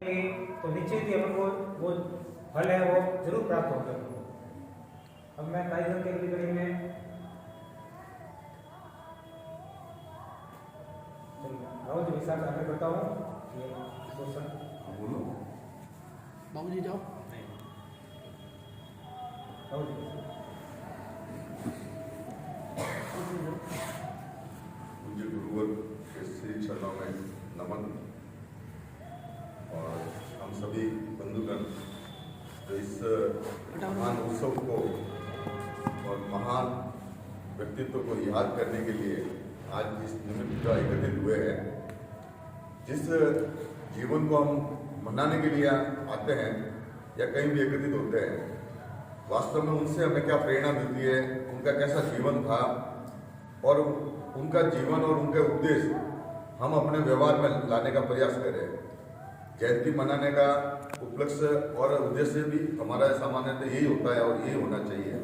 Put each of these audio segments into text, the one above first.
तो निश्चित ही अपन को वो फल है वो जरूर प्राप्त होगा। अब मैं कायदों के कड़ी में राहुल जी विशाल आगे करता हूँ। ये क्वेश्चन बोलो बाबू जी जाओ। राहुल जी मुझे गुरुवर के श्री चरणों में नमन। और हम सभी बंधुगण जो इस महान उत्सव को और महान व्यक्तित्व को याद करने के लिए आज इस निमित्त का एकत्रित हुए हैं, जिस जीवन को हम मनाने के लिए आते हैं या कहीं भी एकत्रित होते हैं, वास्तव में उनसे हमें क्या प्रेरणा मिलती है, उनका कैसा जीवन था और उनका जीवन और उनके उद्देश्य हम अपने व्यवहार में लाने का प्रयास करें। जयंती मनाने का उपलक्ष्य और उद्देश्य भी हमारा सामान्यतः यही होता है और यही होना चाहिए।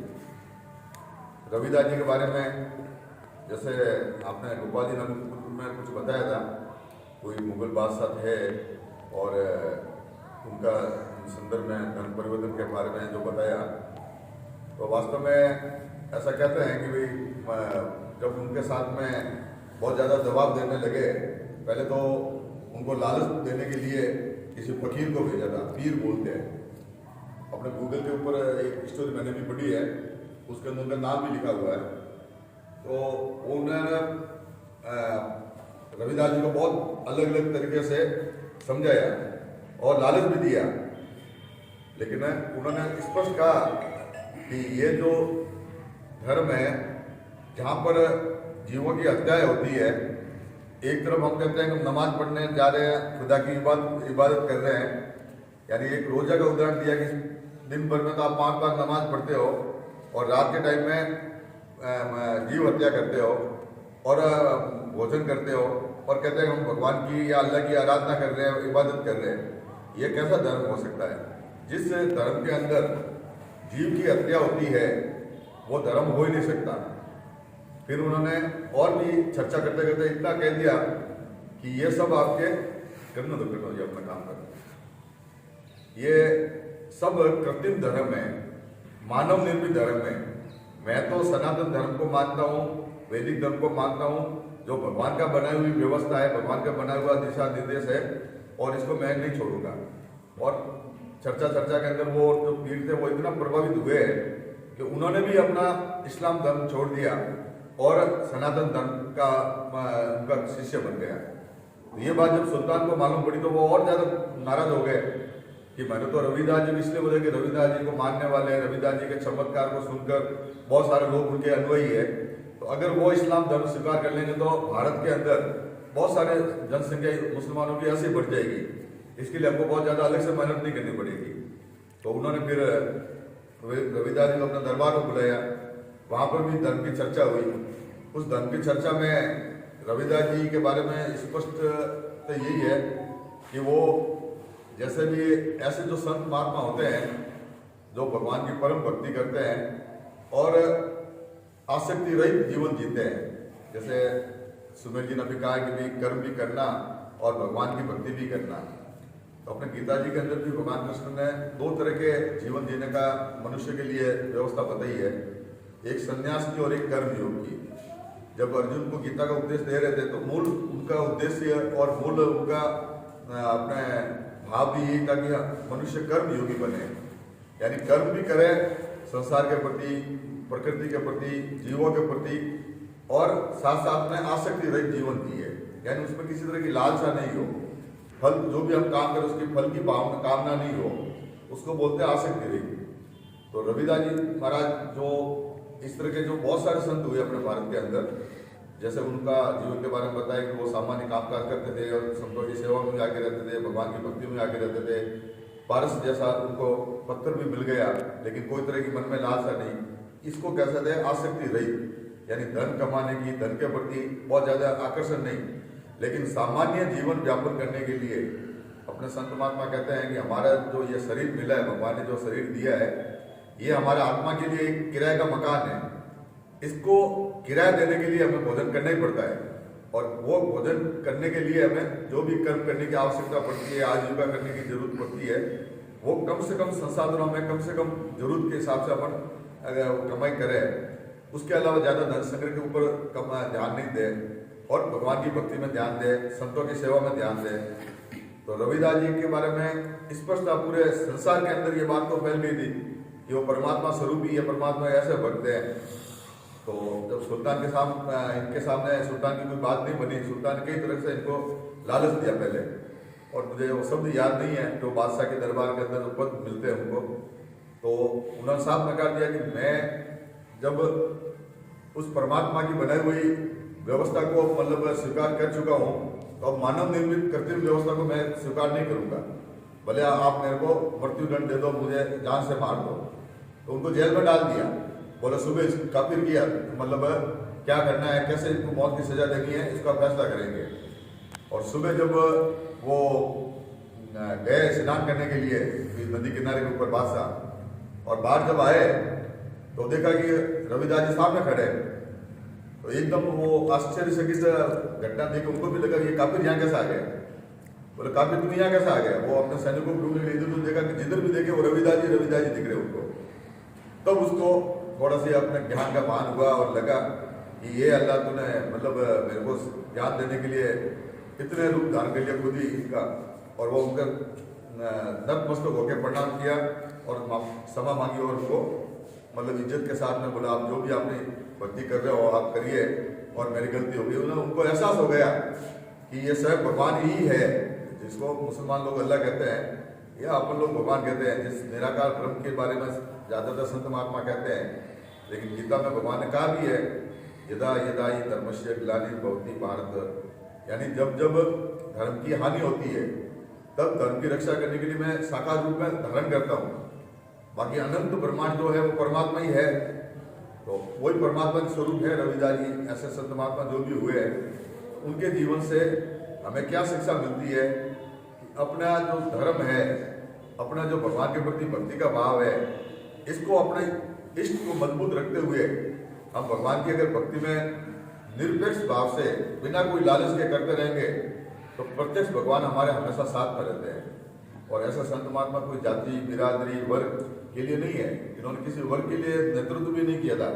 रविदास जी के बारे में जैसे आपने गोपाल जी ने कुछ बताया था, कोई मुगल बादशाह थे और उनका संदर्भ में धर्म परिवर्तन के बारे में जो बताया, तो वास्तव में ऐसा कहते हैं कि भाई जब उनके साथ में बहुत ज़्यादा दबाव देने लगे, पहले तो उनको लालच देने के लिए किसी फकीर को भेजा था, पीर बोलते हैं। अपने गूगल के ऊपर एक स्टोरी मैंने भी पढ़ी है, उसके अंदर उनका नाम भी लिखा हुआ है। तो उन्होंने रविदास जी को बहुत अलग अलग तरीके से समझाया और लालच भी दिया, लेकिन उन्होंने स्पष्ट कहा कि ये जो धर्म है जहाँ पर जीवों की हत्याएं होती है, एक तरफ हम कहते हैं कि नमाज पढ़ने जा रहे हैं, खुदा की इबादत कर रहे हैं, यानी एक रोजा का उदाहरण दिया कि दिन भर में तो आप 5 बार नमाज पढ़ते हो और रात के टाइम में जीव हत्या करते हो और भोजन करते हो और कहते हैं हम भगवान की या अल्लाह की आराधना कर रहे हैं, इबादत कर रहे हैं। ये कैसा धर्म हो सकता है? जिस धर्म के अंदर जीव की हत्या होती है वो धर्म हो ही नहीं सकता। फिर उन्होंने और भी चर्चा करते करते इतना कह दिया कि ये सब आपके करना तो करना, ये अपना काम करना, ये सब कृत्रिम धर्म है, मानव निर्मित धर्म है। मैं तो सनातन धर्म को मानता हूँ, वैदिक धर्म को मानता हूँ, जो भगवान का बनाई हुई व्यवस्था है, भगवान का बनाया हुआ दिशा निर्देश है, और इसको मैं नहीं छोड़ूंगा। और चर्चा के अंदर वो जो पीर थे वो इतना प्रभावित हुए कि उन्होंने भी अपना इस्लाम धर्म छोड़ दिया और सनातन धर्म का उनका शिष्य बन गया। तो ये बात जब सुल्तान को मालूम पड़ी तो वो और ज्यादा नाराज हो गए कि मैंने तो रविदास जी इसलिए बोले कि रविदास जी को मानने वाले, रविदास जी के चमत्कार को सुनकर बहुत सारे लोग उनके अनुयायी है, तो अगर वो इस्लाम धर्म स्वीकार कर लेंगे तो भारत के अंदर बहुत सारे जनसंख्या मुसलमानों की ऐसे बढ़ जाएगी, इसके लिए हमको बहुत ज्यादा अलग से मेहनत नहीं करनी पड़ेगी। तो उन्होंने फिर रविदास जी को अपना दरबार को बुलाया, वहां पर भी धर्म की चर्चा हुई। उस धर्म की चर्चा में रविदास जी के बारे में स्पष्ट तो यही है कि वो जैसे भी ऐसे जो संत महात्मा होते हैं जो भगवान की परम भक्ति करते हैं और आसक्ति रहित जीवन जीते हैं, जैसे सुमेर जी ने भी कहा कि भी कर्म भी करना और भगवान की भक्ति भी करना। तो अपने गीता जी के अंदर भी भगवान कृष्ण ने 2 तरह के जीवन जीने का मनुष्य के लिए व्यवस्था बताई है, एक संन्यास की और एक कर्म योग की। जब अर्जुन को गीता का उपदेश दे रहे थे तो मूल उनका उद्देश्य और मूल उनका अपने भाव भी यही था कि मनुष्य कर्म योगी बने, यानी कर्म भी करे संसार के प्रति, प्रकृति के प्रति, जीवों के प्रति, और साथ साथ में आसक्ति रहित जीवन जिए, यानी उसमें किसी तरह की लालसा नहीं हो, फल जो भी हम काम करें उसकी फल की कामना नहीं हो, उसको बोलते हैं आसक्ति रहित। तो रविदास जी महाराज जो इस तरह के जो बहुत सारे संत हुए अपने भारत के अंदर, जैसे उनका जीवन के बारे में बताया कि वो सामान्य कामकाज करते थे और संतों की सेवा में आके रहते थे, भगवान की भक्ति में आके रहते थे। पारस जैसा उनको पत्थर भी मिल गया लेकिन कोई तरह की मन में लालसा नहीं। इसको कह सकते हैं आसक्ति रहित, यानी धन कमाने की, धन के प्रति बहुत ज्यादा आकर्षण नहीं, लेकिन सामान्य जीवन व्यापन करने के लिए अपने संत महात्मा कहते हैं कि हमारा जो ये शरीर मिला है, भगवान ने जो शरीर दिया है, ये हमारे आत्मा के लिए एक किराए का मकान है। इसको किराया देने के लिए हमें भोजन करना ही पड़ता है और वो भोजन करने के लिए हमें जो भी कर्म करने की आवश्यकता पड़ती है, आजीविका करने की जरूरत पड़ती है, वो कम से कम संसाधनों में कम से कम जरूरत के हिसाब से अपन अगर कमाई करें। उसके अलावा ज़्यादा धन संग्रह के ऊपर कम ध्यान नहीं दें और भगवान की भक्ति में ध्यान दें, संतों की सेवा में ध्यान दें। तो रविदास जी के बारे में स्पष्ट पूरे संसार के अंदर ये बात तो फैल गई थी कि वो परमात्मा स्वरूप ही है, परमात्मा ऐसे भक्त हैं। तो जब सुल्तान के सामने इनके सामने सुल्तान की कोई बात नहीं बनी, सुल्तान कई तरह से इनको लालच दिया पहले, और मुझे वो शब्द याद नहीं है जो बादशाह के दरबार के अंदर पद मिलते हैं उनको। तो उन्होंने साफ नकार दिया कि मैं जब उस परमात्मा की बनाई हुई व्यवस्था को मतलब स्वीकार कर चुका हूँ, तो अब मानव निर्मित कृत्रिम व्यवस्था को मैं स्वीकार नहीं करूँगा। भले आप मेरे को मृत्युदंड दे दो, मुझे जान से मार दो। तो उनको जेल में डाल दिया। बोला सुबह काफिर किया, मतलब क्या करना है, कैसे इनको मौत की सजा देनी है, इसका फैसला करेंगे। और सुबह जब वो गए स्नान करने के लिए नदी किनारे के ऊपर बादशाह, और बाहर जब आए तो देखा कि रविदास जी सामने खड़े। तो एकदम वो आश्चर्यचकित घटना देख उनको भी लगा ये काफिर यहाँ कैसे आ गए। बोले काफिर तुम यहाँ कैसे आ गए। वो अपने सैनिकों को ढूंढने इधर उधर देखा कि जिधर भी देखे वो रविदास जी दिख रहे उनको। तब उसको थोड़ा सा अपने ज्ञान का भान हुआ और लगा कि ये अल्लाह तूने मतलब मेरे को ज्ञान देने के लिए इतने रूप धारण कर लिया खुद ही इसका। और वो उनका नतमस्तक होकर प्रणाम किया और क्षमा मांगी और उनको मतलब इज्जत के साथ में बोला आप जो भी आपने भक्ति कर रहे हो आप करिए और मेरी गलती हो गई। उनको एहसास हो गया कि ये स्वयं भगवान ही है, जिसको मुसलमान लोग अल्लाह कहते हैं या अपन लोग भगवान कहते हैं, जिस निराकार ब्रह्म के बारे में ज़्यादातर संत महात्मा कहते हैं। लेकिन गीता में भगवान ने कहा भी है यदा यदा ही धर्मस्य ग्लानि भवति भारत, यानी जब जब धर्म की हानि होती है तब धर्म की रक्षा करने के लिए मैं साकार रूप में धारण करता हूँ। बाकी अनंत ब्रह्मांड जो है वो परमात्मा ही है, तो वही परमात्मा के स्वरूप है रविदास जी। ऐसे संत महात्मा जो भी हुए उनके जीवन से हमें क्या शिक्षा मिलती है कि अपना जो धर्म है, अपना जो भगवान के प्रति भक्ति का भाव है, इसको अपने इष्ट को मजबूत रखते हुए हम भगवान की अगर भक्ति में निरपेक्ष भाव से बिना कोई लालच के करते रहेंगे तो प्रत्यक्ष भगवान हमारे हमेशा साथ में रहते हैं। और ऐसा संत महात्मा कोई जाति बिरादरी वर्ग के लिए नहीं है, इन्होंने किसी वर्ग के लिए नेतृत्व भी नहीं किया था,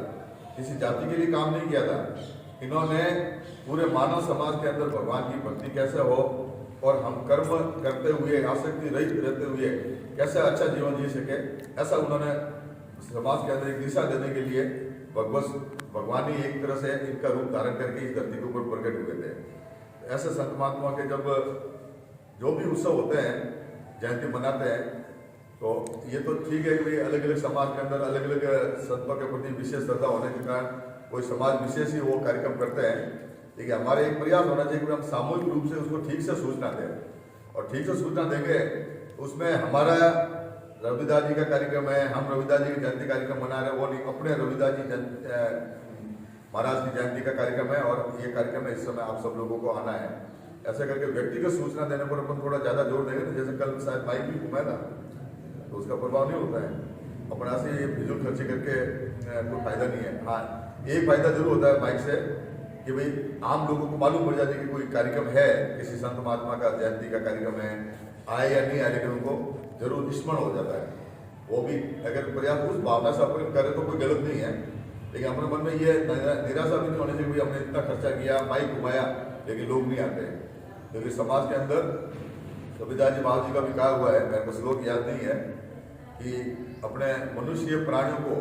किसी जाति के लिए काम नहीं किया था। इन्होंने पूरे मानव समाज के अंदर भगवान की भक्ति कैसे हो और हम कर्म करते हुए आसक्ति रहित रहते हुए कैसे अच्छा जीवन जी सके, ऐसा उन्होंने समाज के अंदर एक दिशा देने के लिए भगवान ही एक तरह से इनका रूप धारण करके इस धरती के ऊपर प्रकट हुए थे। ऐसे संत महात्मा के जब जो भी उत्सव होते हैं, जयंती मनाते हैं, तो ये तो ठीक है कि अलग अलग समाज के अंदर अलग अलग संतों के प्रति विशेष श्रद्धा होने के कारण कोई समाज विशेष ही वो कार्यक्रम करते हैं। लेकिन हमारे एक प्रयास होना चाहिए कि हम सामूहिक रूप से उसको ठीक से सूचना दें, और ठीक से सूचना देंगे उसमें हमारा रविदास जी का कार्यक्रम है, हम रविदास जी की जयंती कार्यक्रम मना रहे हैं, वो नहीं अपने रविदास जी महाराज की जयंती का कार्यक्रम है और ये कार्यक्रम है, इस समय आप सब लोगों को आना है। ऐसे करके व्यक्तिगत सूचना देने पर अपन थोड़ा ज़्यादा जोर देंगे ना, जैसे कल शायद माइक भी घुमाया था तो उसका प्रभाव नहीं होता है। अपना से ये फिजूल खर्ची करके कोई फायदा नहीं है। हाँ, एक फायदा जरूर होता है माइक से कि भाई आम लोगों को मालूम पड़ जाता है कि कोई कार्यक्रम है, किसी संत महात्मा का जयंती का कार्यक्रम है, आए या नहीं आए, लेकिन उनको जरूर स्मरण हो जाता है। वो भी अगर प्रयास उस भावना से अपन करें तो कोई गलत नहीं है, लेकिन अपने मन में ये निराशा भी नहीं होनी चाहिए कि हमने इतना खर्चा किया, माइक घुमाया, लेकिन लोग नहीं आते। क्योंकि समाज के अंदर रविदास जी महाराज जी का भी कहा हुआ है, मेरे को श्लोक याद नहीं है, कि अपने मनुष्य प्राणियों को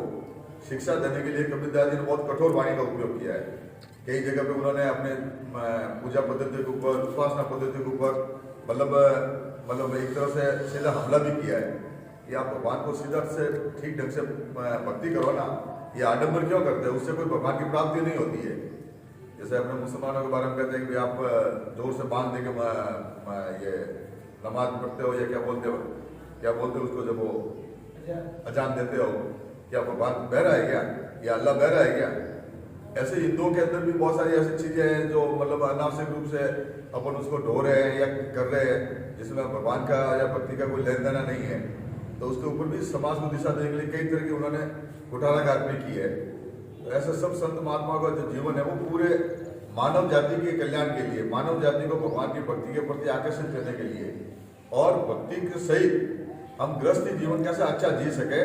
शिक्षा देने के लिए कबीरदास जी ने बहुत कठोर वाणी का उपयोग किया है। कई जगह पे उन्होंने अपने पूजा पद्धति के ऊपर, उपासना पद्धति के ऊपर मतलब एक तरह से सीधा हमला भी किया है कि आप भगवान को सीधा से ठीक ढंग से भक्ति करो ना, ये आडंबर क्यों करते हैं, उससे कोई भगवान की प्राप्ति नहीं होती है। जैसे अपने मुसलमानों के बारे में कहते हैं कि आप जोर से बांध दे के ये नमाज पढ़ते हो या क्या बोलते हो उसको, जब वो अजान देते हो, क्या भगवान बह रहा है क्या, या अल्लाह बह रहा है क्या। ऐसे हिंदुओं के अंदर भी बहुत सारी ऐसी चीजें हैं जो मतलब अनावश्यक रूप से अपन उसको ढो रहे हैं या कर रहे हैं, जिसमें भगवान का या भक्ति का कोई लेन देना नहीं है। तो उसके ऊपर भी समाज को दिशा देने के लिए कई तरह की उन्होंने कुठाराघात भी की है। तो ऐसे सब संत महात्मा का जो जीवन है वो पूरे मानव जाति के कल्याण के लिए, मानव जाति को भगवान की भक्ति के प्रति आकर्षित करने के लिए और भक्ति के सहित हम गृहस्थी जीवन कैसे अच्छा जी सके,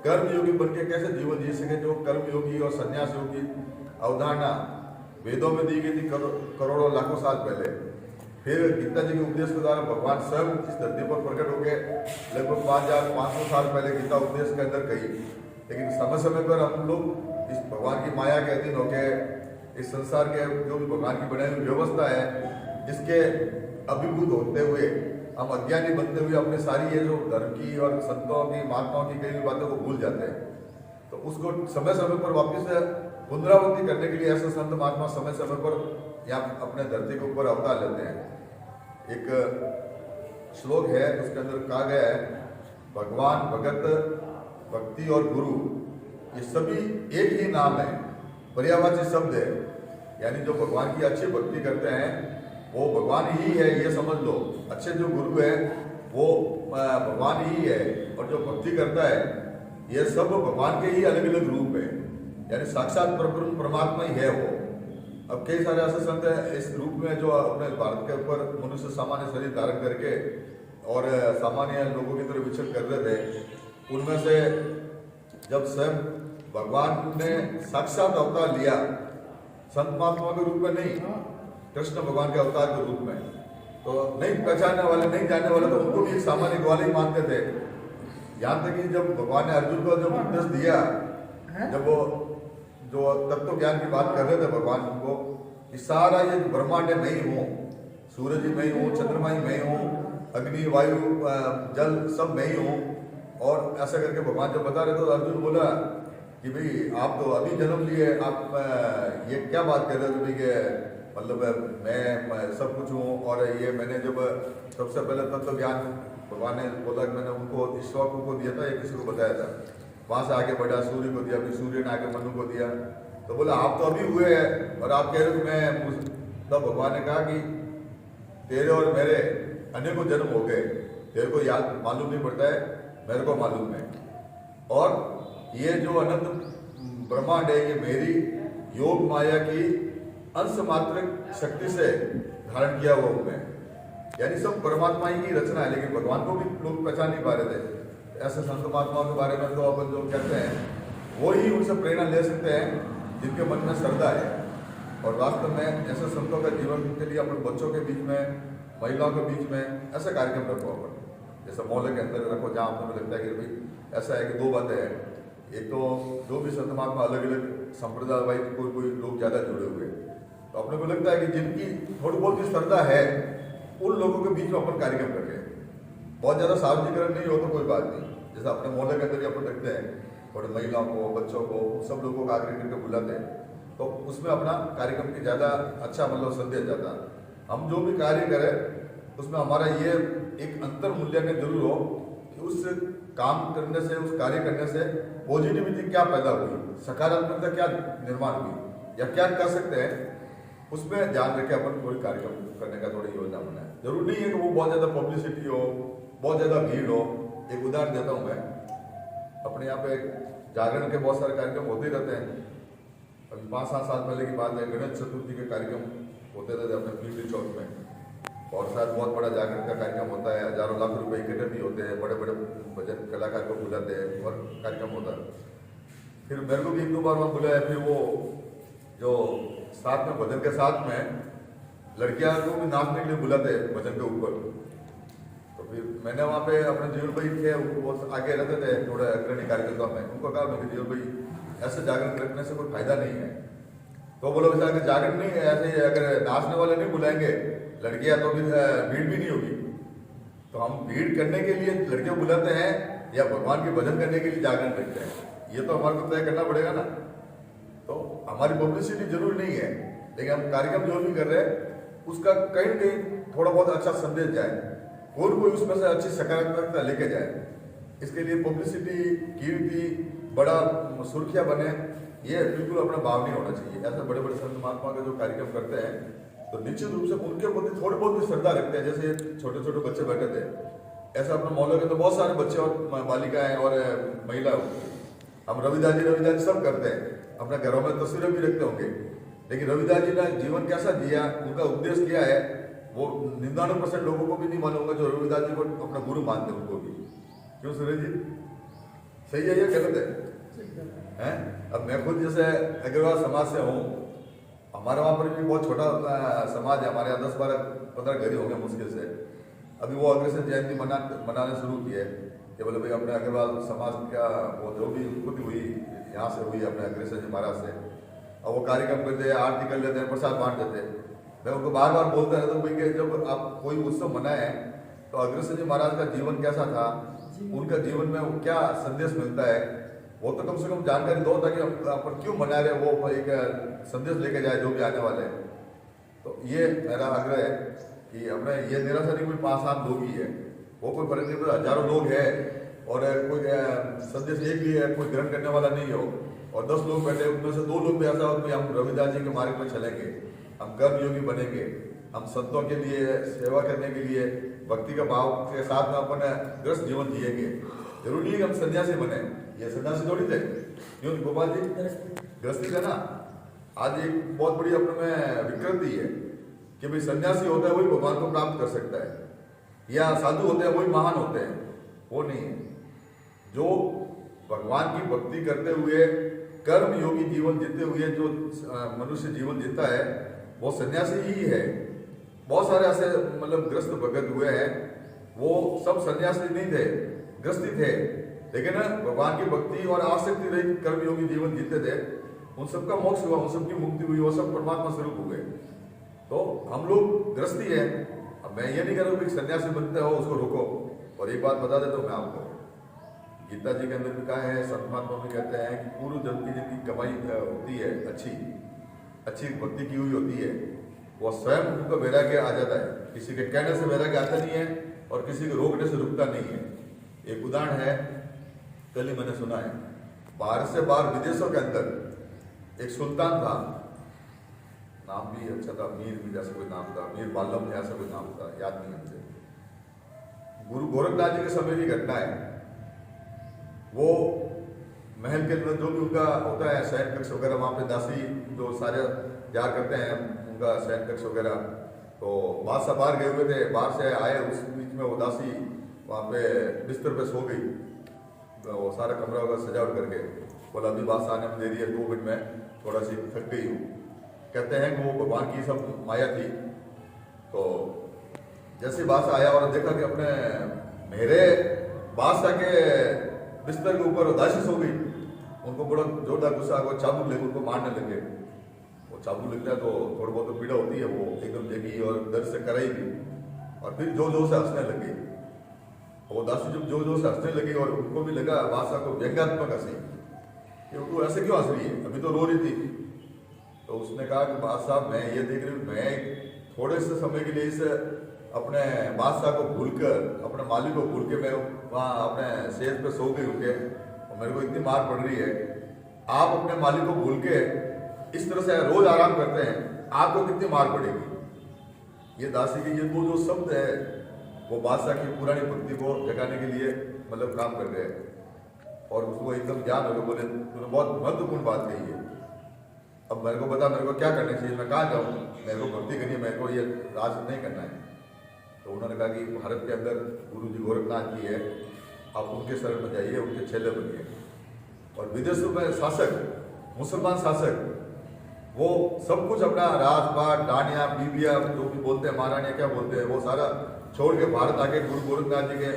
कर्म योगी बन के कैसे जीवन जी सके। जो कर्म योगी और संन्यास योगी अवधारणा वेदों में दी गई थी करोड़ों लाखों साल पहले, फिर गीता जी के उपदेश के द्वारा भगवान स्वयं इस धरती पर प्रकट हो गए लगभग 5500 साल पहले गीता उपदेश के अंदर कही। लेकिन समय समय पर हम लोग इस भगवान की माया के अधीन होकर इस संसार के जो भी भगवान की बनाई हुई व्यवस्था है इसके अभिभूत होते हुए हम अज्ञानी बनते हुए अपने सारी ये जो धर्म की और संतों की महात्माओं की कई बातों को भूल जाते हैं। तो उसको समय समय पर वापस पुनरावृत्ति करने के लिए ऐसे संत महात्मा समय समय पर यहाँ अपने धरती के ऊपर अवतार लेते हैं। एक श्लोक है उसके अंदर कहा गया है, भगवान, भगत, भक्ति और गुरु ये सभी एक ही नाम है, पर्यायवाची शब्द है। यानी जो भगवान की अच्छी भक्ति करते हैं वो भगवान ही है, ये समझ लो। अच्छे जो गुरु है वो भगवान ही है, और जो भक्ति करता है ये सब भगवान के ही अलग अलग रूप है, यानी साक्षात परमात्मा ही है वो। अब कई सारे ऐसे संत हैं इस रूप में जो अपने भारत के ऊपर मनुष्य सामान्य शरीर धारण करके और सामान्य लोगों की तरह विचरण कर रहे थे। उनमें से जब स्वयं भगवान ने साक्षात अवतार लिया, संत महात्मा के रूप में नहीं, कृष्ण भगवान के अवतार के रूप में, तो नहीं पहचानने वाले, नहीं जानने वाले तो उनको भी एक सामान्य ग्वाल ही मानते थे। यहाँ तक कि जब भगवान ने अर्जुन को जब उपदेश दिया, जब वो जो तत्व ज्ञान की बात कर रहे थे भगवान को, कि सारा ये ब्रह्मांड मैं ही हूँ, सूरज ही मैं ही हूँ, चंद्रमा ही मैं ही हूँ, अग्नि, वायु, जल सब मैं ही हूँ। और ऐसा करके भगवान जब बता रहे थे तो अर्जुन बोला कि भाई आप तो अभी जन्म लिए, आप ये क्या बात कर रहे थे भाई कि मतलब मैं सब कुछ हूँ, और ये मैंने जब सबसे पहले तत्व ज्ञान भगवान ने बोला कि मैंने उनको ईश्वर को दिया था या किसी को बताया था, वहां से आगे बढ़ा सूर्य को दिया, फिर सूर्य ने आगे मनु को दिया। तो बोला आप तो अभी हुए हैं और आप कह रहे हो मैं। तब भगवान ने कहा कि तेरे और मेरे अनेकों जन्म हो गए, तेरे को याद मालूम नहीं पड़ता है, मेरे को मालूम है। और ये जो अनंत ब्रह्मांड है ये मेरी योग माया की अंश मात्र शक्ति से धारण किया हुआ हूं मैं, यानी सब परमात्मा ही की रचना है। लेकिन भगवान को भी लोग पहचान नहीं पा रहे थे। ऐसे संत महात्माओं के बारे में तो अपन जो कहते हैं वो ही उनसे प्रेरणा ले सकते हैं जिनके मन में श्रद्धा है। और वास्तव में ऐसे संतों का जीवन के लिए अपने बच्चों के बीच में, महिलाओं के बीच में ऐसा कार्यक्रम रखो अपन, जैसे मोहल्ले के अंदर रखो, जहाँ आपको लगता है कि भाई ऐसा है कि दो बातें हैं। एक तो जो भी संत महात्मा अलग अलग संप्रदाय वाइज कोई लोग ज़्यादा जुड़े हुए, तो अपने को लगता है कि जिनकी थोड़ी बहुत ही श्रद्धा है उन लोगों के बीच में अपन कार्यक्रम कर रहे हैं। बहुत ज़्यादा सार्वजनिकरण नहीं हो तो कोई बात नहीं, जैसे अपने मोहल्ले के अंदर ही अपन रखते हैं, थोड़े महिलाओं को, बच्चों को, सब लोगों को आगे करके बुलाते हैं, तो उसमें अपना कार्यक्रम की ज़्यादा अच्छा मतलब संदेश जाता है। हम जो भी कार्य करें उसमें हमारा ये एक अंतर मूल्यांकन जरूर हो कि उस काम करने से, उस कार्य करने से पॉजिटिविटी क्या पैदा हुई, सकारात्मकता क्या निर्माण हुई, या क्या कर सकते हैं, उसमें ध्यान रखे अपन कोई कार्यक्रम करने का थोड़ी योजना बनाए। जरूर नहीं है कि वो बहुत ज़्यादा पब्लिसिटी हो, बहुत ज़्यादा भीड़ हो। एक उदाहरण देता हूँ मैं, अपने यहाँ पे जागरण के बहुत सारे कार्यक्रम होते ही रहते हैं। अभी 5-7 साल पहले की बात है, गणेश चतुर्थी के कार्यक्रम होते रहते अपने पीपली चौक में, और शायद बहुत बड़ा जागरण का कार्यक्रम होता है, हजारों लाख रुपए इकट्ठे भी होते हैं, बड़े बड़े भजन कलाकार को बुलाते हैं और कार्यक्रम होता है। फिर मेरे को भी 1-2 बार वहाँ बुलाया। फिर वो जो साथ में भजन के साथ में लड़कियां को भी नाचने के लिए बुलाते हैं भजन के ऊपर, तो फिर मैंने वहाँ पे अपने जीवन भाई थे, वो आगे रहते थे थोड़े अग्रणी कार्यकर्ता में, उनको कहा मैं जीवन भाई ऐसे जागरण रखने से कोई फायदा नहीं है। तो बोलो वैसे अगर जागरण नहीं है, ऐसे अगर नाचने वाले नहीं बुलाएंगे लड़कियां तो फिर भीड़ भी नहीं होगी। तो हम भीड़ करने के लिए लड़कियों बुलाते हैं या भगवान के भजन करने के लिए जागरण रखते हैं, ये तो हमारे को तय करना पड़ेगा ना। तो हमारी पब्लिसिटी जरूर नहीं है, लेकिन हम कार्यक्रम जो भी कर रहे हैं उसका कहीं न कहीं थोड़ा बहुत अच्छा संदेश जाए और कोई उसमें से अच्छी सकारात्मकता लेके जाए। इसके लिए पब्लिसिटी, कीर्ति, बड़ा सुर्खियां बने, ये बिल्कुल अपना भाव नहीं होना चाहिए। ऐसे बड़े बड़े संत महात्मा के जो कार्यक्रम करते हैं तो निश्चित रूप से उनके प्रति थोड़ी बहुत भी श्रद्धा रखते हैं। जैसे छोटे छोटे बच्चे बैठे थे, ऐसा अपने मोहल्ले के तो बहुत सारे बच्चे और बालिकाएं और महिला, हम रविदास जी सब करते हैं, अपने घरों में तस्वीरें भी रखते होंगे। लेकिन रविदास जी ने जीवन कैसा जिया, उनका उपदेश क्या है, वो 99% लोगों को भी नहीं मालूम होगा जो रविदास जी को अपना गुरु मानते हैं, उनको भी। क्यों सुरेश जी, सही है या गलत है? अब मैं खुद जैसे अग्रवाल समाज से हूँ, हमारे वहाँ पर भी बहुत छोटा समाज है, हमारे यहाँ 10-12-15 घर ही होंगे मुश्किल से। अभी वो अग्रसेन जयंती मनाने शुरू की है कि बोले भाई अपने अग्रवाल समाज का वो जो भी उत्पत्ति हुई यहाँ से हुई अपने अग्रसेन जी महाराज से, और वो कार्यक्रम करते हैं, आरती कर लेते हैं, प्रसाद बांट देते हैं। मैं उनको बार बार बोलता रहता हूँ भाई कि जब आप कोई उत्सव मनाएं तो अग्रसेन जी महाराज का जीवन कैसा था, उनका जीवन में वो क्या संदेश मिलता है, वो तो कम से कम जानकारी दो, ताकि हम पर क्यों मना रहे वो एक संदेश लेके जाए जो भी आने वाले हैं। तो ये मेरा आग्रह है कि अपने ये निराशा नहीं कोई 5-7 लोग ही है, वो कोई फर्क नहीं पड़ता, हजारों लोग है और कोई संदेश एक ही है, कोई ग्रहण करने वाला नहीं हो, और 10 लोग बैठे उनमें से 2 लोग भी ऐसा हो कि हम रविदास जी के मार्ग में चलेंगे, हम कर्म योगी बनेंगे, हम संतों के लिए सेवा करने के लिए भक्ति का भाव के साथ में अपन ग्रस्त जीवन जिएंगे। जरूरी नहीं हम सन्यासी बने, ये सन्यासी थोड़ी थे, क्यों गोपाल जी गृहस्थी थे ना। आज एक बहुत बड़ी अपने में विकृति है कि भाई सन्यासी होता है वही भगवान को प्राप्त कर सकता है, या साधु होते हैं वही महान होते हैं, वो नहीं है। जो भगवान की भक्ति करते हुए कर्म योगी जीवन जीते हुए जो मनुष्य जीवन जीता है वो सन्यासी ही है। बहुत सारे ऐसे मतलब ग्रस्त भगत हुए हैं, वो सब सन्यासी नहीं थे, ग्रस्ती थे, लेकिन भगवान की भक्ति और आसक्ति रहित कर्मयोगी जीवन जीते थे, उन सबका मोक्ष हुआ, उन सबकी मुक्ति हुई, वो सब परमात्मा स्वरूप हुए। तो हम लोग ग्रस्ती है। अब मैं ये नहीं कह रहा हूँ कि सन्यासी बनते हो उसको रोको। और एक बात बता देता हूँ मैं आपको, गीता जी के अंदर भी कहा है, संत महात्मा भी कहते हैं कि पूर्व जन्म की जिनकी कमाई होती है, अच्छी भक्ति की हुई होती है, वो स्वयं उनको वैराग्य आ जाता है। किसी के कहने से वैराग्य आता नहीं है और किसी को रोकने से रुकता नहीं है। एक उदाहरण है, कल ही मैंने सुना है, बाहर से बाहर विदेशों के अंदर एक सुल्तान था, नाम भी अच्छा था, मीर भी जैसा कोई नाम था, मीर बाल्लम ऐसा कोई नाम था, याद नहीं मुझे। गुरु गोरखनाथ जी के समय की घटना है। वो महल के अंदर जो भी उनका होता है शयन कक्ष वगैरह, वहाँ पे दासी जो सारे तैयार करते हैं उनका शयन कक्ष वगैरह, तो बादशाह बाहर गए हुए थे, बाहर से आए, उस बीच में वो दासी वहाँ पे बिस्तर पे सो गई, तो वो सारा कमरा वगैरह सजावट करके बोला अभी बादशाह आने में देरी है, 2 मिनट में थोड़ा सी थक गई हूँ। कहते हैं कि वो भगवान की सब माया थी। तो जैसे बादशाह आया और देखा कि अपने मेरे बादशाह के बिस्तर के ऊपर दासी सो गई, उनको बड़ा जोरदार गुस्सा, वो चाबुक लेकर उनको मारने लगे। वो चाबुक लगता है तो थोड़ी बहुत तो पीड़ा होती है, वो एकदम जगी और दर्द से कराई भी, और फिर जोर जोर से हंसने लगी। वो दासी जब जोर जोर से हंसने लगी और उनको भी लगा बादशाह को व्यंग्यात्मक हंसी कि वो ऐसे क्यों हंस रही है, अभी तो रो रही थी। तो उसने कहा कि बादशाह मैं ये देख रही हूँ, मैं थोड़े से समय के लिए इस अपने बादशाह को भूलकर, अपने मालिक को भूल के मैं वहाँ अपने सेज पे सो गई उठे, और मेरे को इतनी मार पड़ रही है। आप अपने मालिक को भूल के इस तरह से रोज आराम करते हैं, आपको कितनी मार पड़ेगी। ये दासी के ये 2 जो शब्द है वो बादशाह की पुरानी भक्ति को जगाने के लिए मतलब काम कर रहे हैं, और उसको एकदम ज्ञान हो गया। बोले तूने बहुत महत्वपूर्ण बात कही है, अब मेरे को बता मेरे को क्या करना चाहिए, मैं कहाँ जाऊँ, मेरे को भक्ति करनी है, मेरे को ये राज नहीं करना है। तो उन्होंने कहा कि भारत के अंदर गुरु जी गोरखनाथ जी है, आप उनके शरण में जाइए, उनके चेले बनिए। और विदेशों में शासक, मुसलमान शासक, वो सब कुछ अपना राजपाट, डानिया, बीबिया जो भी बोलते हैं, महारानिया क्या बोलते हैं, वो सारा छोड़ के भारत आके गुरु गोरखनाथ जी के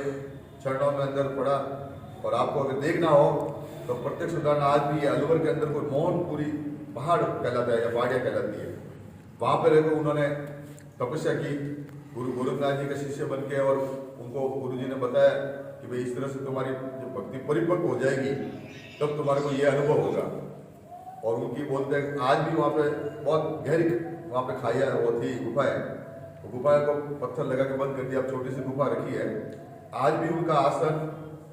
चरणों में अंदर पड़ा। और आपको अगर देखना हो तो प्रत्यक्ष उदाहरण आज भी अलवर के अंदर कोई मोहनपुरी पहाड़ कहलाता है या पहाड़ियाँ कहलाती है, वहाँ पर रहकर उन्होंने तपस्या की गुरु गोरखनाथ जी के शिष्य बन के, और उनको गुरु जी ने बताया कि भाई इस तरह से तुम्हारी जो भक्ति परिपक्व हो जाएगी तब तुम्हारे को ये अनुभव होगा। और उनकी बोलते हैं आज भी वहाँ पे बहुत गहरी वहाँ पे खाइया वो थी गुफाएं, तो गुफाएं को पत्थर लगा के बंद कर दिया, अब छोटी सी गुफा रखी है। आज भी उनका आसन,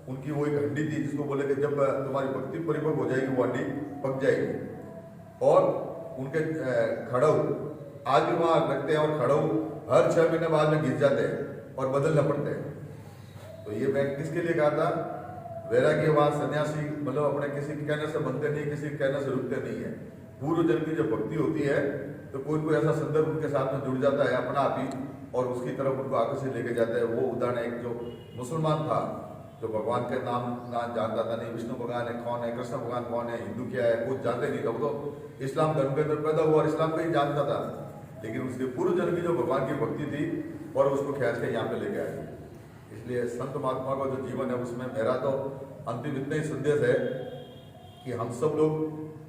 उनकी वो एक हड्डी थी जिसको बोले कि जब तुम्हारी भक्ति परिपक्व हो जाएगी वो हड्डी पक जाएगी। और उनके खड़ाऊ आज भी वहाँ रखते हैं, और खड़ाऊ हर 6 महीने बाद में गिर जाते हैं और बदलना पड़ते हैं। तो ये मैं किसके लिए कहा था, वैराग्यवान सन्यासी मतलब अपने किसी के कहने से बनते नहीं, किसी के कहने से रुकते नहीं है। पूर्व जन्म की जब भक्ति होती है तो कोई कोई ऐसा संदर्भ उनके साथ में जुड़ जाता है अपना आप ही, और उसकी तरफ उनको आकर्षित लेके जाता है। वो उदाहरण एक जो मुसलमान था, जो भगवान के नाम ना जानता था, नहीं विष्णु भगवान है कौन है, कृष्ण भगवान कौन है, हिंदू क्या है, कुछ जानते नहीं था। वो तो इस्लाम धर्म के अंदर पैदा हुआ और इस्लाम को ही जानता था, लेकिन उसके पूर्व जन्म की जो भगवान की भक्ति थी और उसको खींच के यहाँ पे लेके आए। इसलिए संत महात्मा का जो जीवन है उसमें मेरा तो अंतिम इतना ही संदेश है कि हम सब लोग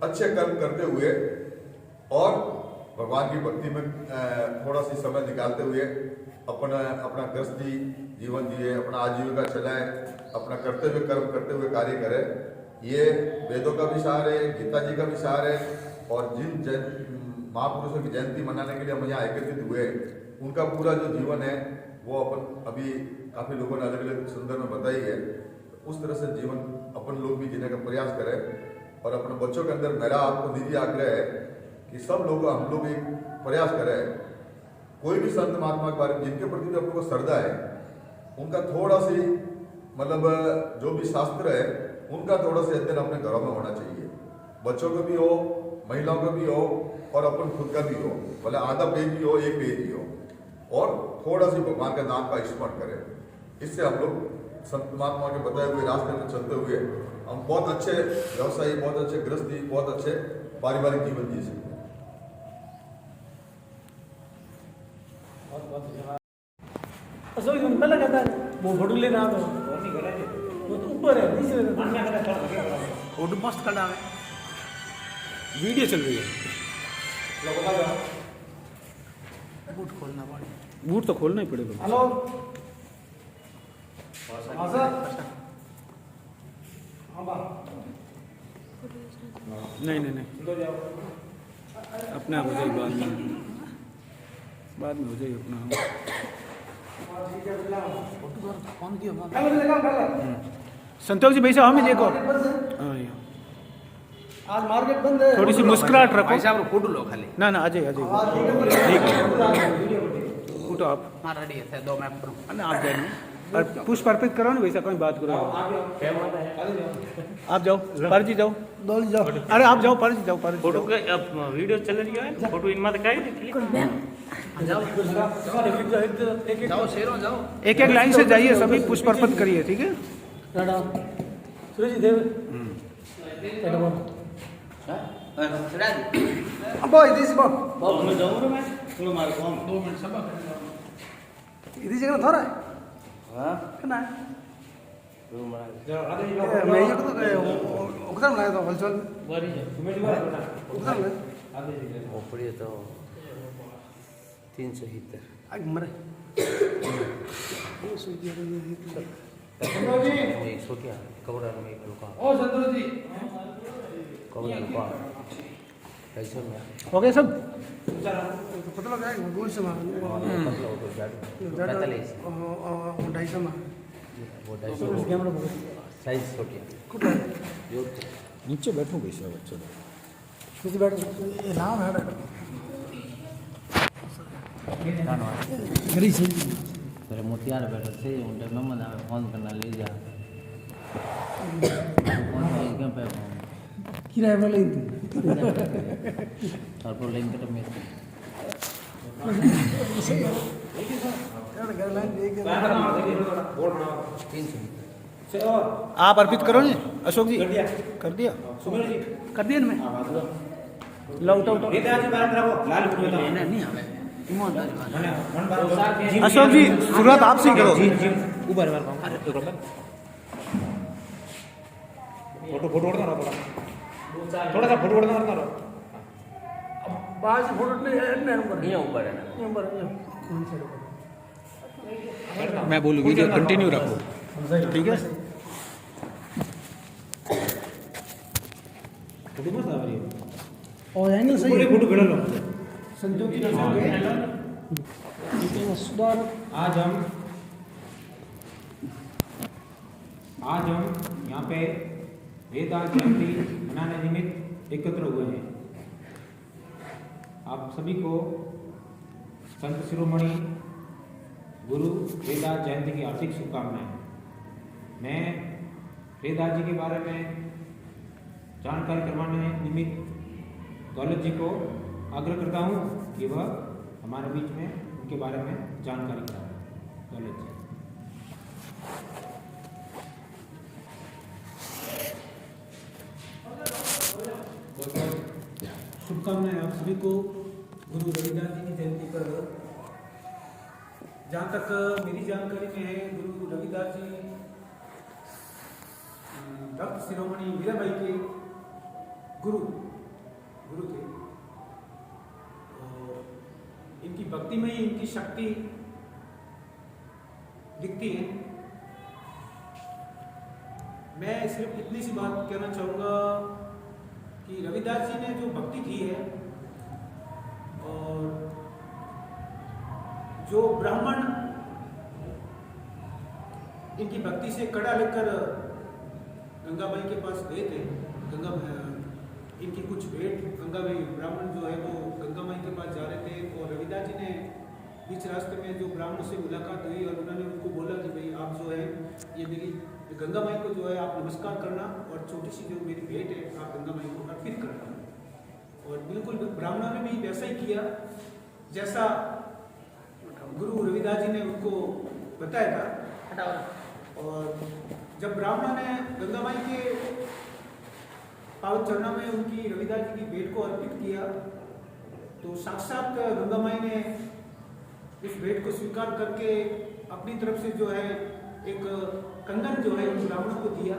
अच्छे कर्म करते हुए और भगवान की भक्ति में थोड़ा सी समय निकालते हुए अपना गृहस्थी जीवन जिए, अपना आजीविका चलाएं, अपना करते हुए कर्म करते हुए कार्य करें। ये वेदों का भी सार है, गीता जी का भी सार है, और जिन महापुरुषों की जयंती मनाने के लिए हम यहाँ एकत्रित हुए उनका पूरा जो जीवन है वो अपन अभी काफ़ी लोगों ने अलग अलग संदर्भ में बताई है। उस तरह से जीवन अपन लोग भी जीने का प्रयास करें। और अपने बच्चों के अंदर मेरा आपको निजी आग्रह है कि सब लोग हम लोग एक प्रयास करें, कोई भी संत महात्मा के बारे में जिनके प्रति भी हम लोग को श्रद्धा है उनका थोड़ा सी मतलब जो भी शास्त्र है उनका थोड़ा सा अध्ययन अपने घरों में होना चाहिए। बच्चों का भी हो, महिलाओं का भी हो और अपन खुद का भी हो, भले आधा पेज भी हो, एक पेज भी हो, और थोड़ा सी भगवान के नाम का स्मरण करें। इससे हम लोग संत महात्मा के बताए हुए रास्ते में चलते हुए हम बहुत अच्छे व्यवसायी, बहुत अच्छे गृहस्थी, बहुत अच्छे पारिवारिक जीवन जी सकते हैं। अशोक तुम पहले कहता है वो फोटो लेना तो वो तो ऊपर है नीचे फोटो मस्त खड़ा है, वीडियो चल रही है। बूट खोलना पड़ेगा, बूट तो खोलना ही पड़ेगा। हेलो हाँ सर, नहीं नहीं नहीं अपना हो जाएगी बाद में हो जाएगी अपना। संतोष जी भाई साहब हमें देखो, आज मार्केट बंद है, थोड़ी सी मुस्कुराहट रखो भाई साहब, फोटो लो खाली। ना ना आ जाइए ठीक है, फोटो आप हाँ रेडी है 2 मिनट करो आप जाइए और पुष्प अर्पित करो ना वैसा कोई बात करो। आप जाओ परजी जाओ, अरे आप जाओ परजी जाओ, परजी फोटो का वीडियो चल रही है, फोटो इन मत जाओ शेरों जाओ, एक एक लाइन से जाइए, सभी पुष्प अर्पित करिए, ठीक है। जगह थोड़ा मैं ये तो उधर लाया था होलसेल ऊपरी तो 370 आग मरे सोटिया कबड़ा में एक रुका ओ संतोष जी कबड़ा रुका कैसे में हो गए सब पता लगा है गोल से मार पता ले 250 में वो 250 कैमरा साइज सोटिया नीचे बैठो कैसे बच्चे नीचे बैठो, ये नाम है गरी से मेरे मोतियार बैठे थे उनके मेहमान आवे फोन करना ले जा फोन में क्यों पे किराए में ले और पर लाइन कट में आप अर्पित करो ने अशोक जी, कर दिया कर दिया ना मैं लो उठाओ नहीं हमें अशोक जी शुरुआत आप से करो। ऊपर फोटो उड़ना रहो, थोड़ा सा फोटो उड़ना रहो, बाहर से फोटो नहीं ऊपर है ना, मैं बोलूँ वीडियो कंटिन्यू रखो, ठीक है। और एंगल सही है, फोटो खड़ा लो। संतोष जी सुधार आज हम यहाँ पे वेदांत जयंती मनाने निमित्त एकत्र हुए हैं। आप सभी को संत शिरोमणि गुरु वेदांत जयंती की हार्दिक शुभकामनाएं। मैं वेदांत जी के बारे में जानकारी करवाने निमित्त दौलत जी को आग्रह करता हूँ कि वह हमारे बीच में उनके बारे में जानकारी कराएं। दौलत जी। शुभकामनाएं आप सभी को गुरु रविदास जी की जयंती पर। जहाँ तक मेरी जानकारी में है, गुरु रविदास जी भक्त शिरोमणि मीराबाई के गुरु थे। और इनकी भक्ति में ही इनकी शक्ति दिखती है। मैं सिर्फ इतनी सी बात कहना चाहूँगा कि रविदास जी ने जो भक्ति की है और जो ब्राह्मण इनकी भक्ति से कड़ा लेकर गंगाबाई के पास गए थे, इनकी कुछ भेंट गंगाबाई ब्राह्मण जो है वो गंगाबाई के पास जा रहे थे और रविदास जी ने बीच रास्ते में जो ब्राह्मण से मुलाकात हुई और उन्होंने उनको बोला कि भाई आप जो है ये मेरी गंगाबाई को जो है आप नमस्कार करना और छोटी सी जो मेरी भेंट है आप गंगाबाई को अर्पित करना। और बिल्कुल ब्राह्मणों ने भी वैसा ही किया जैसा गुरु रविदास जी ने उनको बताया था। और जब ब्राह्मणों ने गंगाबाई के पावन चरणों में उनकी रविदास जी की भेंट को अर्पित किया तो साक्षात गंगाबाई ने इस भेंट को स्वीकार करके अपनी तरफ से जो है एक कंगन जो है उन ब्राह्मणों को दिया।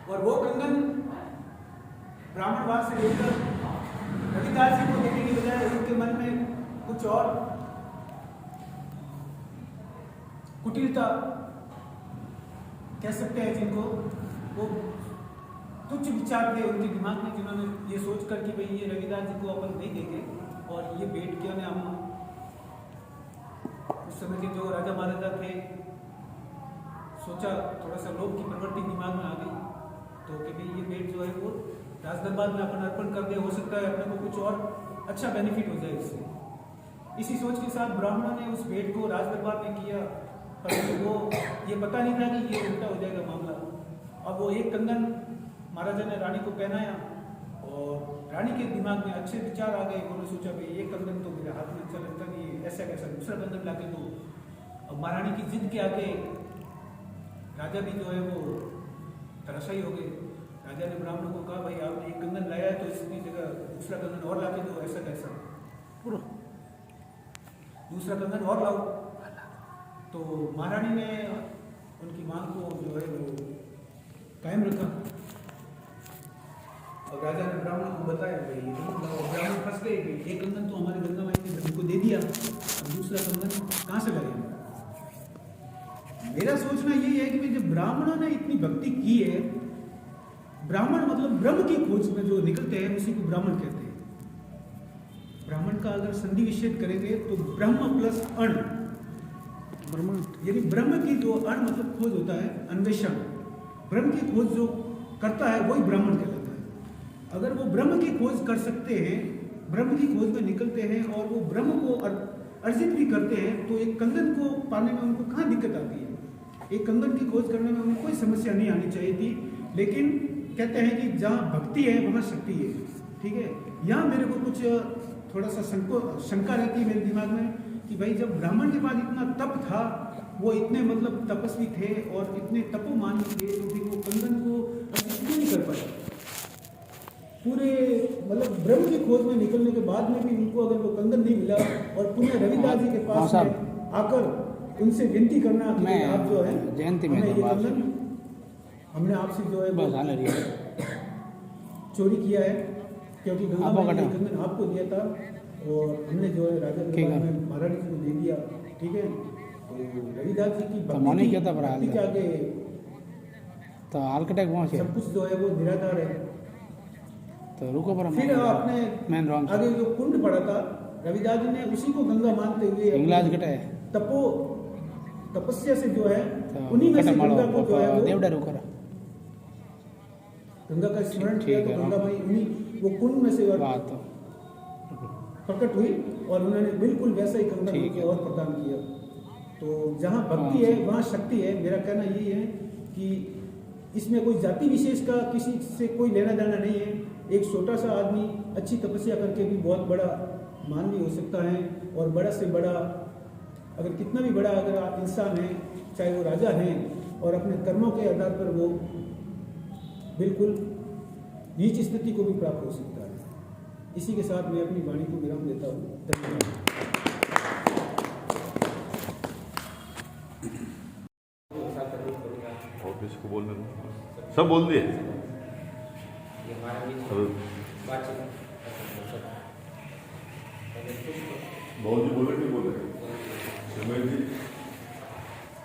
और वो कंगन ब्राह्मणवाद से लेकर रविदास जी को देने की बजाय उनके मन में कुछ और कुटिलता कह सकते हैं जिनको, वो तुच्छ विचार थे उनके दिमाग में, जिन्होंने ये सोच कर कि भाई ये रविदास जी को अपन नहीं देंगे और ये भेंट क्यों ने हम उस समय के जो राजा महाराजा थे सोचा थोड़ा सा लोभ की प्रवृत्ति दिमाग में आ गई तो कि भाई ये भेंट जो है वो राजदरबार में अपन अर्पण कर दे, हो सकता है अपने को कुछ और अच्छा बेनिफिट हो जाए इससे। इसी सोच के साथ ब्राह्मणों ने उस भेंट को राजदरबार में किया पर वो ये पता नहीं था कि ये उल्टा हो जाएगा मामला। अब वो एक कंगन महाराजा ने रानी को पहनाया और रानी के दिमाग में अच्छे विचार आ गए। उन्होंने सोचा भाई ये कंगन तो मेरे हाथ में अच्छा लगता नहीं, ऐसा कैसा दूसरा कंगन ला के दो। अब महारानी की जिद के आगे राजा भी जो है वो तराशाई हो गए। राजा ने ब्राह्मणों को कहा भाई आपने एक कंगन लाया है तो इसकी जगह दूसरा कंगन और ला के दो, ऐसा कैसा दूसरा कंगन और लाओ। तो महारानी ने उनकी मांग को जो है वो कायम रखा और राजा ने ब्राह्मण को बताया भाई ब्राह्मण फंस गए कि एक कंगन तो हमारे गंगाबाई ने उनको दे दिया, अब दूसरा कंगन कहाँ से लगेगा। मेरा सोचना यही है कि जब ब्राह्मणों ने इतनी भक्ति की है, ब्राह्मण मतलब ब्रह्म की खोज में जो निकलते हैं उसी को ब्राह्मण कहते हैं। ब्राह्मण का अगर संधि विच्छेद करेंगे तो ब्रह्म प्लस अण, ब्रह्म यानी ब्रह्म की जो अण मतलब खोज होता है, अन्वेषण, ब्रह्म की खोज जो करता है वही ब्राह्मण कहलाता है। अगर वो ब्रह्म की खोज कर सकते हैं, ब्रह्म की खोज में निकलते हैं और वो ब्रह्म को अर्जित भी करते हैं तो एक कंगन को पाने में उनको कहाँ दिक्कत आती है। एक कंगन की खोज करने में उनको कोई समस्या नहीं आनी चाहिए थी, लेकिन कहते हैं कि जहाँ भक्ति है वहाँ शक्ति है। ठीक है, यहाँ मेरे को कुछ थोड़ा सा शंका रहती है मेरे दिमाग में कि भाई जब ब्राह्मण के पास इतना तप था, वो इतने मतलब तपस्वी थे और इतने तपोमानी थे, तो फिर वो कंगन को क्यों नहीं कर पाए। पूरे मतलब ब्रह्म की खोज में निकलने के बाद में भी उनको अगर वो कंगन नहीं मिला और पुनः रविदास जी के पास आकर उनसे विनती करना कि आप जो है जयंती में ये कंगन हमने आपसे जो है चोरी किया है, क्योंकि गंगाबाई ने कंगन आपको दिया था और हमने जो है राजा में महारानी जी को दे दिया। ठीक है, तो रविदास जी की भक्ति के आगे तो आर्किटेक्ट पहुंचे, सब कुछ जो है वो निराधार है। तो रुको पर फिर आपने आगे जो कुंड पड़ा था, रविदास जी ने उसी को गंगा मानते हुए तपस्या से जो है उन्हीं में से गंगा को जो है वो गंगा का स्मरण किया तो गंगा माई उन्हीं वो कुंड में से प्रकट हुई और उन्होंने बिल्कुल वैसा ही कंगन को और प्रदान किया। तो जहाँ भक्ति है वहाँ शक्ति है। मेरा कहना यही है कि इसमें कोई जाति विशेष का किसी से कोई लेना देना नहीं है। एक छोटा सा आदमी अच्छी तपस्या करके भी बहुत बड़ा मानवी हो सकता है, और बड़ा से बड़ा अगर कितना भी बड़ा अगर इंसान है, चाहे वो राजा हैं, और अपने कर्मों के आधार पर वो बिल्कुल नीच स्थिति को भी प्राप्त हो सकता है। इसी के साथ मैं अपनी वाणी को विराम देता हूँ। धन्यवाद। और किसी को बोलने दो, सब बोल दिए। ये हमारा बातचीत बहुत जी बोले नहीं बोले,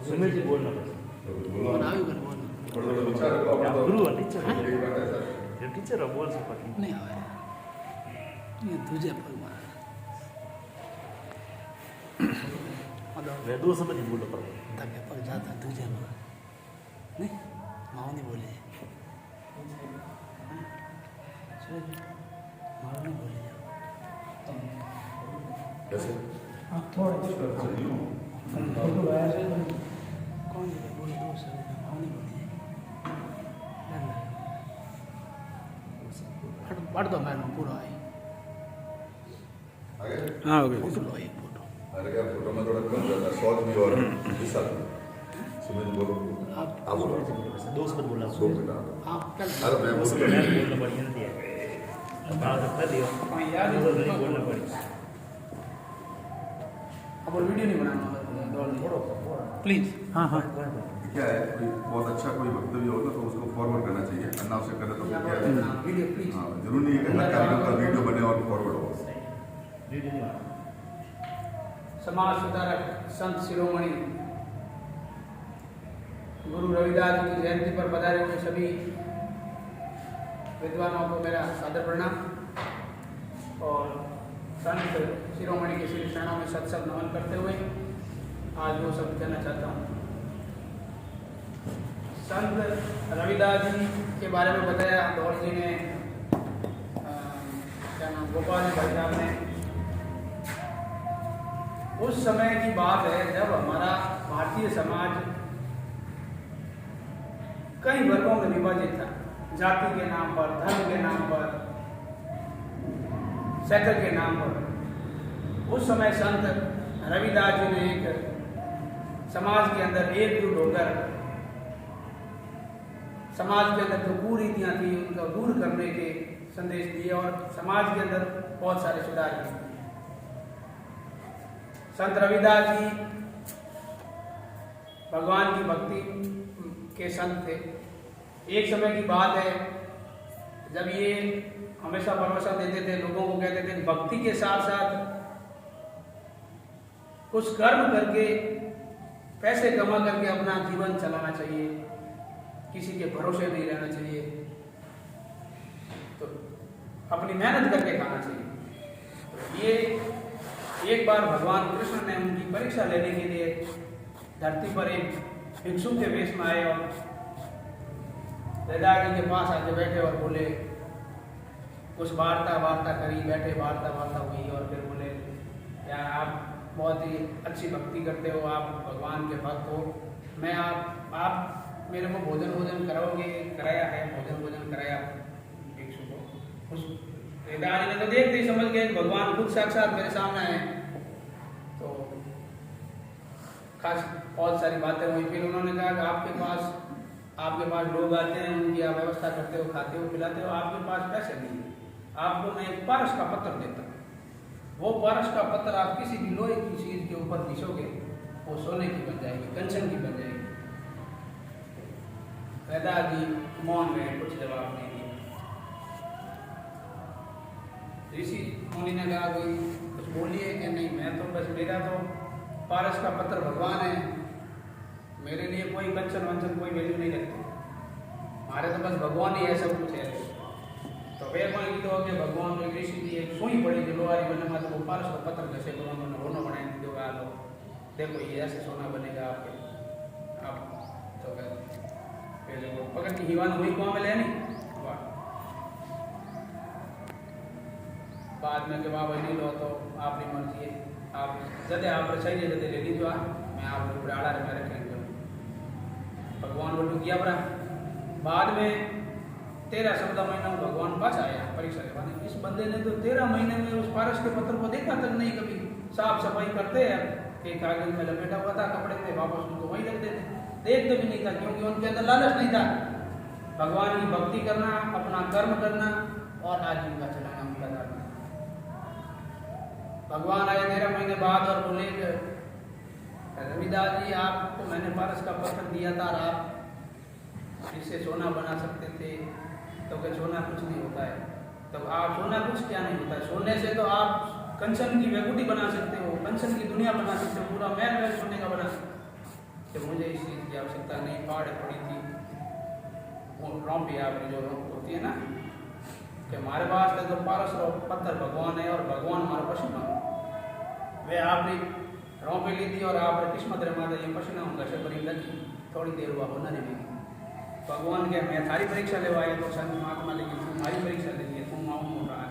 सुमेर जी बोलना बोला गुरु टीचर बोल सकते नहीं आवे ये तुझे पर मैं दो समझ बोल पर धक्के पर जाता तुझे में नहीं माओ नहीं बोले माओ नहीं बोले कैसे थोड़ा फोटो आया है कौन है बोले दो सर माओ नहीं बोले पढ़ दो मैंने पूरा है आगे हाँ हो गया फोटो लो ये फोटो अरे क्या फोटो में थोड़ा कम जाता है, शॉर्ट भी और विशाल भी। सुमित बोलो, आप आप बोलो, दो समझ बोलना दो मिनट। आप कल अरे मैं बोल बोलना बढ़िया नहीं दिया बात कर दियो याद नहीं बोलना पड़ी अब और वीडियो नहीं बनाना प्लीज हाँ हाँ क्या है, कोई बहुत अच्छा कोई वक्तव्य होगा तो उसको फॉरवर्ड करना चाहिए, अन्ना से करे तो फिर क्या है। वीडियो प्लीज हाँ, जरूरी नहीं है कि हर कार्यक्रम का वीडियो बने और फॉरवर्ड हो। समाज सुधारक संत शिरोमणि गुरु रविदास जी की जयंती पर पधारे हुए सभी विद्वानों को मेरा सादर प्रणाम और संत शिरोमणि के श्री चरणों में सत नमन करते हुए आज वो सब कहना चाहता हूँ। संत रविदास जी के बारे में बताया दौड़ जी ने, क्या नाम, गोपाल भाई साहब ने। उस समय की बात है जब हमारा भारतीय समाज कई वर्गों में विभाजित था, जाति के नाम पर, धर्म के नाम पर, सेक्टर के नाम पर। उस समय संत रविदास जी ने एक समाज के अंदर एकजुट होकर समाज के अंदर जो कुरीतियां थी उनको दूर करने के संदेश दिए और समाज के अंदर बहुत सारे सुधार किए। संत रविदास जी भगवान की भक्ति के संत थे। एक समय की बात है जब ये हमेशा प्रवचन देते थे, लोगों को कहते थे भक्ति के साथ साथ कुछ कर्म करके पैसे कमा करके अपना जीवन चलाना चाहिए, किसी के भरोसे नहीं रहना चाहिए, तो अपनी मेहनत करके खाना चाहिए। तो ये एक बार भगवान कृष्ण ने उनकी परीक्षा लेने के लिए धरती पर एक भिक्षु के वेश में आए और रविदास जी के पास आके बैठे और बोले, कुछ वार्ता करी, बैठे वार्ता हुई और फिर बोले, यार आप बहुत ही अच्छी भक्ति करते हो, आप भगवान के भक्त हो, मैं आप मेरे को भोजन कराओगे? कराया है, भोजन कराया भिक्षु को। उस रविदास जी ने तो देखते ही समझ गए भगवान खुद साक्षात मेरे सामने है, तो खास बहुत सारी बातें हुई। फिर उन्होंने कहा कि आपके पास लोग आते हैं, उनकी आप व्यवस्था करते हो, खाते हो, पिलाते हो, आपके पास पैसे नहीं है, आपको मैं एक पारस का पत्थर देता हूँ, वो पारस का पत्थर आप किसी भी लोहे की चीज के ऊपर घिसोगे वो सोने की बन जाएगी, कंचन की बन जाएगी। रविदास जी मौन में कुछ जवाब नहीं दिया। ऋषि मुनि ने कहा कोई कुछ बोलिए कि नहीं, मैं तो बस मेरा तो पारस का पत्थर भगवान है, मेरे लिए कोई कंचन वंचन कोई वैल्यू नहीं रखते, हमारे तो बस भगवान ही है, सब कुछ है। तो वे कोई कीधो कि भगवान को ऋषि की एक सुई पड़ी थी लोहारी बनने में, तो वो पारस का पत्थर घसे को उन्होंने रोना बनाए दो लो देखो ये ऐसे सोना बनेगा आपके। अब तो पहले वो पकड़ की हिवान हुई को में ले नहीं, बाद में कि बाबा नहीं लो तो आपकी मर्जी है, आप जदे आप रचाई जदे ले लीजिए, मैं आप लोग आड़ा रखे रखेंगे। भगवान वो किया बरा। बाद में 13 14 महीना में भगवान पास आया परीक्षा के बाद। इस बंदे ने तो 13 महीने में उस पारस के पत्र को देखा तक नहीं कभी। साफ सफाई करते हैं, एक कागज में लपेटा हुआ था कपड़े पे, वापस उनको वहीं रख देते, देखते भी नहीं था, क्योंकि उनके अंदर लालच नहीं था। भगवान की भक्ति करना, अपना कर्म करना और आजीविका चलाना उनका धर्म। भगवान आए 13 महीने बाद और बोले रविदास जी आपको मैंने पारस का पत्र दिया था और आप इससे सोना बना सकते थे, तो क्या सोना कुछ नहीं होता है? तो आप सोना कुछ क्या नहीं होता है? सोने से तो आप कंचन की वेगुटी बना सकते हो, कंचन की दुनिया बना सकते हो, पूरा महल महल सोने का बना सकते हो। तो मुझे इस चीज़ की आवश्यकता नहीं। पहाड़ पड़ी थी वो रौंपी आपकी जो रौंप होती है ना, कि हमारे पास तो पारस पत्थर भगवान है और भगवान हमारा पशु वे आपने रौंपे ली थी और आपने किस्मत रे माता ये पशु ना घसे भरी लगी, थोड़ी देर हुआ होना नहीं लगी। भगवान के मैं थारी परीक्षा ले आए तो संत महात्मा लेकिन तुम्हारी परीक्षा लेगी तुम आऊँ हो रहा है।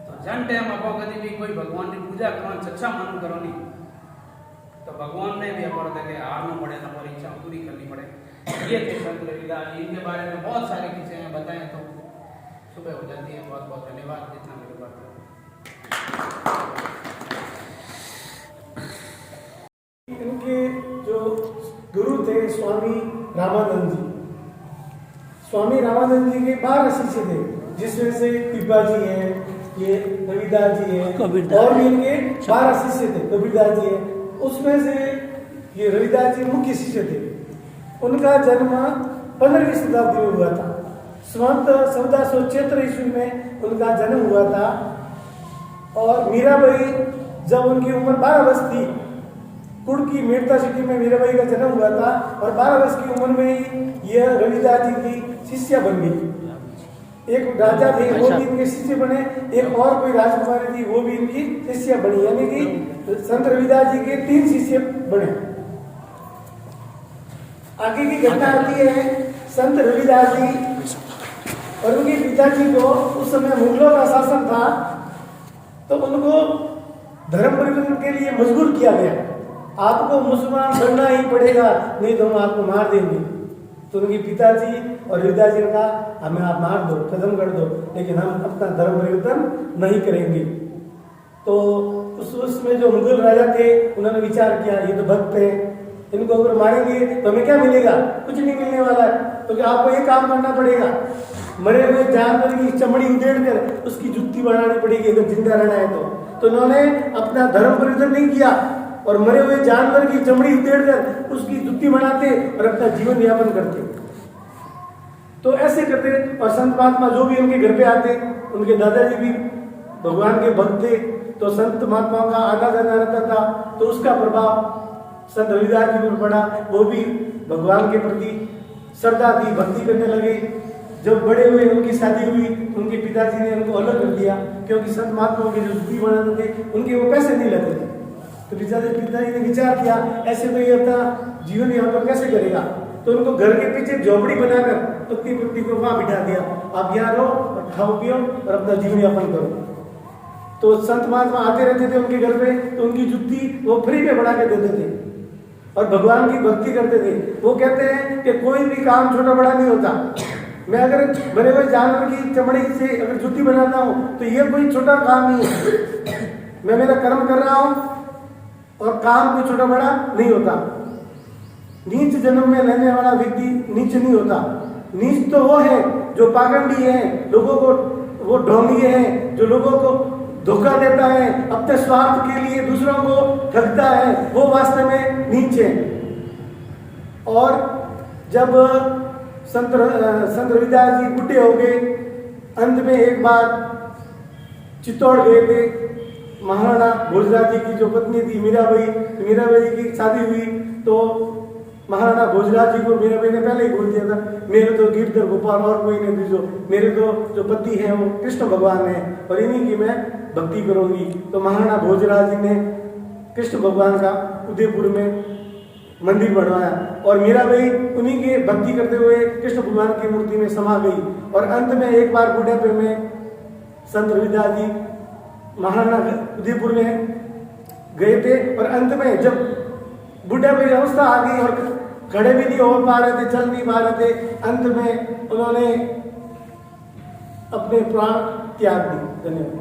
तो जन टाइम अपो कभी भी कोई भगवान की पूजा करना सच्चा मानू करो नहीं, तो भगवान ने भी अपने देखे हारना पड़े ना, परीक्षा पूरी करनी पड़े। ये थे संत रविदास। इनके बारे में बहुत सारी चीजें हैं, बताएं तो सुबह हो जाती है। बहुत बहुत धन्यवाद जितना मेरे बात। इनके जो गुरु थे स्वामी रामानंद जी, स्वामी रामानंद जी के 12 शिष्य थे, जिसमें से पिपा जी हैं, ये रविदास जी हैं, और भी इनके 12 शिष्य थे, कबीरदास जी हैं। उसमें से ये रविदास जी मुख्य शिष्य थे। उनका जन्म 15वीं शताब्दी में हुआ था। संवत 1476 ईस्वी में उनका जन्म हुआ था। और मीराबाई जब उनकी उम्र 12 वर्ष थी, कुड़की मेड़ता सिटी में मीराबाई का जन्म हुआ था, और 12 वर्ष की उम्र में ही यह रविदास जी की शिष्या बन गई। एक राजा थे वो भी इनके शिष्य बने, एक और कोई राजकुमारी थी वो भी इनकी शिष्या बनी, यानी कि संत रविदास जी के 3 शिष्य बने। आगे की घटना आती है, संत रविदास जी और उनके पिताजी को उस समय मुगलों का शासन था, तो उनको धर्म परिवर्तन के लिए मजबूर किया गया। आपको मुसलमान बनना ही पड़ेगा, नहीं तो हम आपको मार देंगे। तो उनके पिताजी और रविदास जी ने कहा हमें आप मार दो, खत्म कर दो, लेकिन हम अपना धर्म परिवर्तन नहीं करेंगे। तो उसमें जो मुगल राजा थे उन्होंने विचार किया ये तो भक्त है, इनको अगर मारेंगे तो हमें क्या मिलेगा? कुछ नहीं मिलने वाला है। तो क्या आपको ये काम करना पड़ेगा, मरे हुए जानवर की चमड़ी उधेड़ कर उसकी जुत्ती बनानी पड़ेगी अगर जिंदा रहना है तो उन्होंने अपना धर्म परिवर्तन नहीं किया और मरे हुए जानवर की चमड़ी उधेड़ कर उसकी जुत्ती बनाते और अपना जीवन यापन करते। तो ऐसे करते। और संत महात्मा जो भी उनके घर पे आते, उनके दादाजी भी भगवान के भक्त थे, तो संत महात्माओं का आना जाना रहता था, तो उसका प्रभाव संत रविदास जी पर पड़ा। वो भी भगवान के प्रति श्रद्धा थी, भक्ति करने लगे। जब बड़े हुए उनकी शादी हुई, उनके पिताजी ने उनको अलग कर दिया, क्योंकि संत महात्माओं के जो जुत्ती बनाते थे उनके वो पैसे नहीं लेते थे। तो पिताजी ने विचार किया ऐसे तो ये अपना जीवन यापन कैसे करेगा, तो उनको घर के पीछे झोपड़ी बनाकर पत्नी पुत्री को वहां बिठा दिया, आप यहाँ रहो और खाओ पियो और अपना जीवन यापन करो। तो संत महात्मा आते रहते थे उनके घर पे, तो उनकी जुत्ती वो फ्री में बना के देते थे और भगवान की भक्ति करते थे। वो कहते हैं कि कोई भी काम छोटा बड़ा नहीं होता। मैं अगर मरे हुए जानवर की चमड़ी से अगर जुत्ती बनाता हूँ तो ये कोई छोटा काम नहीं है। मैं मेरा कर्म कर रहा हूँ और काम कोई छोटा बड़ा नहीं होता। नीच जन्म में रहने वाला व्यक्ति नीच नहीं होता। नीच तो वो है जो पाखंडी है, लोगों को वो ढोंगी है, जो लोगों को धोखा देता है, अपने स्वार्थ के लिए दूसरों को ठगता है, वो वास्तव में नीच है। और जब संत रविदास जी बूढ़े हो गए, अंत में एक बार चित्तौड़ गए थे। महाराणा भोजराज जी की जो पत्नी थी मीराबाई जी की शादी हुई, तो महाराणा भोजराज जी को मीराबाई ने पहले ही बोल दिया था मेरे तो गिरधर गोपाल और कोई नहीं, जो मेरे तो जो पति है वो कृष्ण भगवान है और इन्हीं की मैं भक्ति करूंगी। तो महाराणा भोजराज जी ने कृष्ण भगवान का उदयपुर में मंदिर बनवाया और मीराबाई उन्हीं की भक्ति करते हुए कृष्ण भगवान की मूर्ति में समा गई। और अंत में एक बार बुढ़ापे में संत रविदास जी महाराणा उदयपुर में गए थे और अंत में जब बुढ़ापे की अवस्था आ गई और खड़े भी नहीं हो पा रहे थे, चल नहीं पा रहे थे, अंत में उन्होंने अपने प्राण त्याग दिए। धन्यवाद।